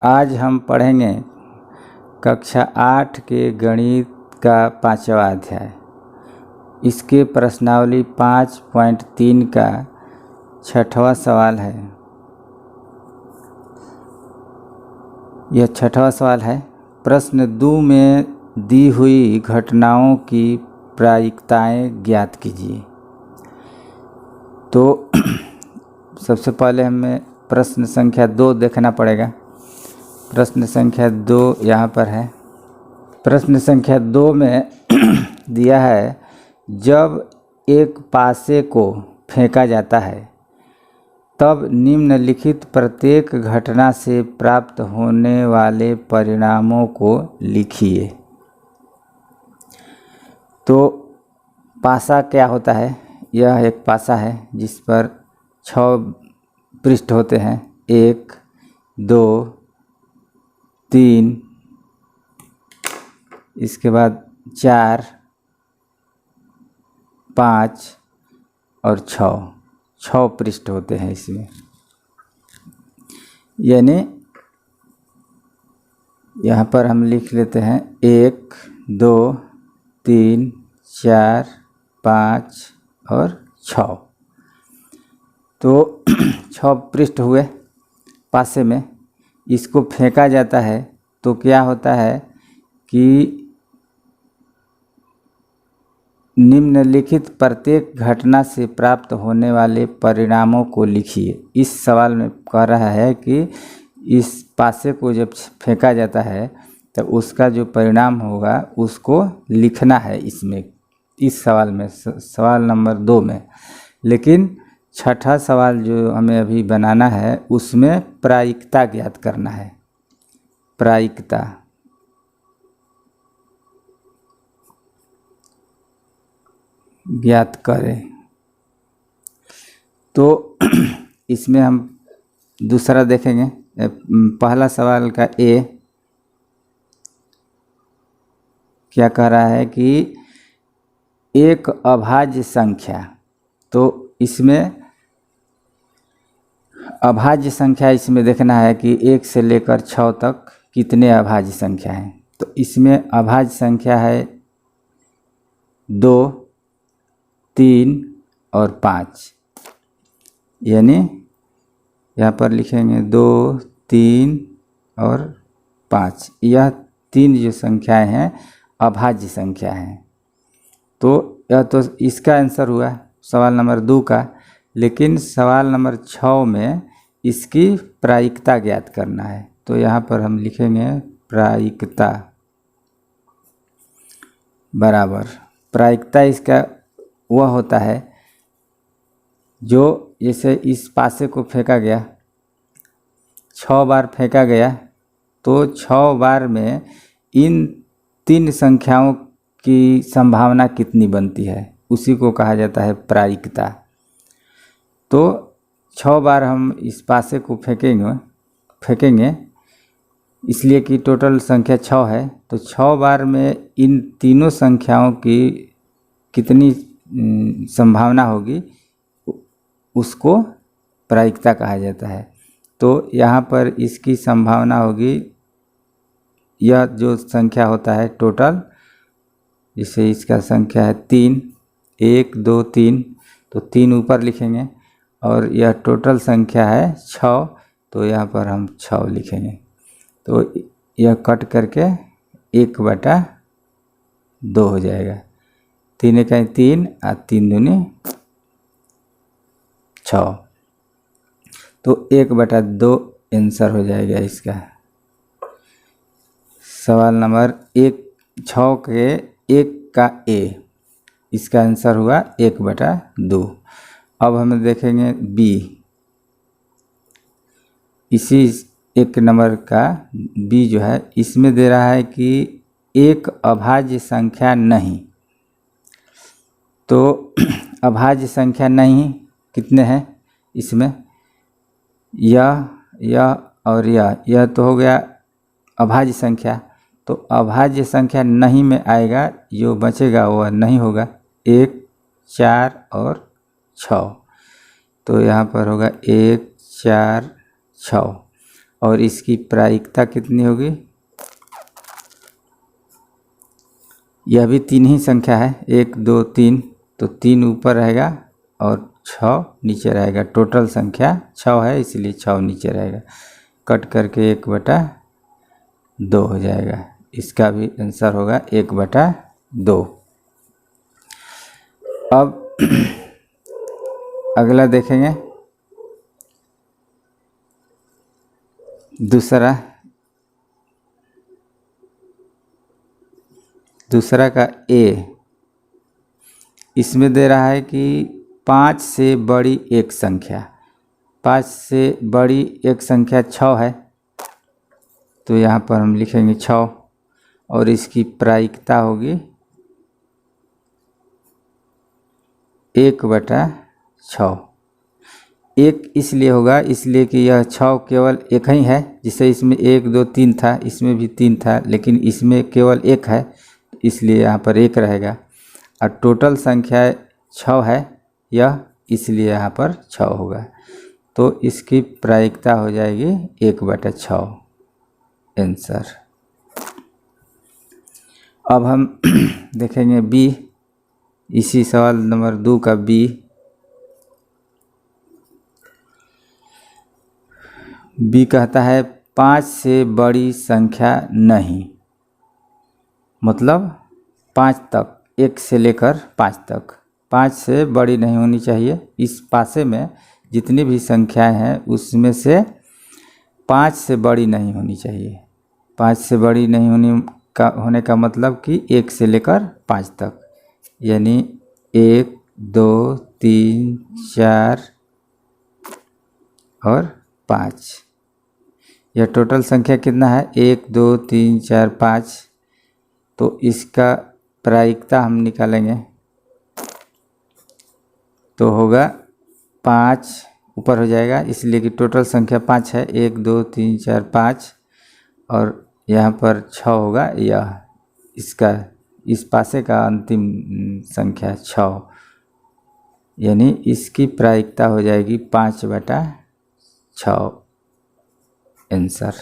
आज हम पढ़ेंगे कक्षा 8 के गणित का 5वां अध्याय। इसके प्रश्नावली 5.3 का 6वां सवाल है। यह 6वां सवाल है। प्रश्न 2 में दी हुई घटनाओं की प्रायिकताएं ज्ञात कीजिए। तो सबसे पहले हमें प्रश्न संख्या 2 देखना पड़ेगा। प्रश्न संख्या 2 यहाँ पर है। प्रश्न संख्या 2 में दिया है, जब एक पासे को फेंका जाता है तब निम्नलिखित प्रत्येक घटना से प्राप्त होने वाले परिणामों को लिखिए। तो पासा क्या होता है? यह एक पासा है जिस पर 6 पृष्ठ होते हैं। 1, 2, 3, इसके बाद 4, 5 और 6 पृष्ठ होते हैं इसमें। यानी यहाँ पर हम लिख लेते हैं 1, 2, 3, 4, 5 और 6। तो 6 पृष्ठ हुए पासे में। इसको फेंका जाता है तो क्या होता है कि निम्नलिखित प्रत्येक घटना से प्राप्त होने वाले परिणामों को लिखिए। इस सवाल में कह रहा है कि इस पासे को जब फेंका जाता है तो उसका जो परिणाम होगा उसको लिखना है इसमें, इस सवाल में, सवाल नंबर 2 में। लेकिन 6ठा सवाल जो हमें अभी बनाना है उसमें प्रायिकता ज्ञात करना है। प्रायिकता ज्ञात करें। तो इसमें हम दूसरा देखेंगे। पहला सवाल का ए क्या कह रहा है कि एक अभाज्य संख्या। तो इसमें अभाज्य संख्या इसमें देखना है कि 1 से लेकर 6 तक कितने अभाज्य संख्या हैं। तो इसमें अभाज्य संख्या है 2, 3 और 5। यानी यहाँ पर लिखेंगे 2, 3 और 5। यह 3 जो संख्याएं हैं अभाज्य संख्या हैं। तो यह तो इसका आंसर हुआ सवाल नंबर 2 का। लेकिन सवाल नंबर 6 में इसकी प्रायिकता ज्ञात करना है। तो यहाँ पर हम लिखेंगे प्रायिकता बराबर। प्रायिकता इसका वह होता है जो जैसे इस पासे को फेंका गया, 6 बार फेंका गया, तो 6 बार में इन 3 संख्याओं की संभावना कितनी बनती है, उसी को कहा जाता है प्रायिकता। तो 6 बार हम इस पासे को फेंकेंगे इसलिए कि टोटल संख्या 6 है। तो 6 बार में इन तीनों संख्याओं की कितनी संभावना होगी उसको प्रायिकता कहा जाता है। तो यहाँ पर इसकी संभावना होगी, यह जो संख्या होता है टोटल, जैसे इसका संख्या है 3, 1, 2, 3, तो 3 ऊपर लिखेंगे। और यह टोटल संख्या है 6, तो यहाँ पर हम 6 लिखेंगे। तो यह कट करके 1/2 हो जाएगा। 3 इकाई 3 और 3 दूनी 6। तो 1/2 आंसर हो जाएगा इसका। सवाल नंबर 1, 6 के 1 का ए, इसका आंसर हुआ 1/2। अब हम देखेंगे बी। इसी 1 नंबर का बी जो है, इसमें दे रहा है कि एक अभाज्य संख्या नहीं। तो अभाज्य संख्या नहीं कितने हैं इसमें? यह और यह तो हो गया अभाज्य संख्या। तो अभाज्य संख्या नहीं में आएगा, जो बचेगा वह नहीं होगा। 1, 4 और 6। तो यहाँ पर होगा 1, 4, 6। और इसकी प्रायिकता कितनी होगी? यह भी 3 ही संख्या है, 1 2 3, तो 3 ऊपर रहेगा और 6 नीचे रहेगा। टोटल संख्या 6 है, इसलिए 6 नीचे रहेगा। कट करके 1/2 हो जाएगा। इसका भी आंसर होगा 1/2। अब अगला देखेंगे, दूसरा का ए। इसमें दे रहा है कि 5 से बड़ी एक संख्या, 5 से बड़ी एक संख्या 6 है, तो यहाँ पर हम लिखेंगे 6 और इसकी प्रायिकता होगी 1/6। एक इसलिए होगा इसलिए कि यह 6 केवल एक ही है, जिसे इसमें 1 2 3 था, इसमें भी 3 था, लेकिन इसमें केवल एक है, इसलिए यहाँ पर 1 रहेगा। और टोटल संख्या 6 है यह, इसलिए यहाँ पर 6 होगा। तो इसकी प्रायिकता हो जाएगी 1/6 आंसर। अब हम देखेंगे बी, इसी सवाल नंबर 2 का बी। बी कहता है 5 से बड़ी संख्या नहीं, मतलब 5 तक, 1 से लेकर 5 तक, 5 से बड़ी नहीं होनी चाहिए। इस पासे में जितनी भी संख्याएं हैं उसमें से 5 से बड़ी नहीं होनी चाहिए। 5 से बड़ी नहीं होने का मतलब कि 1 से लेकर 5 तक, यानी 1 2 3 4 और 5। यह टोटल संख्या कितना है? 1 2 3 4 5। तो इसका प्रायिकता हम निकालेंगे तो होगा 5 ऊपर हो जाएगा, इसलिए कि टोटल संख्या 5 है। 1 2 3 4 5 और यहाँ पर 6 होगा। यह इसका इस पासे का अंतिम संख्या 6, यानी इसकी प्रायिकता हो जाएगी 5/6 आंसर।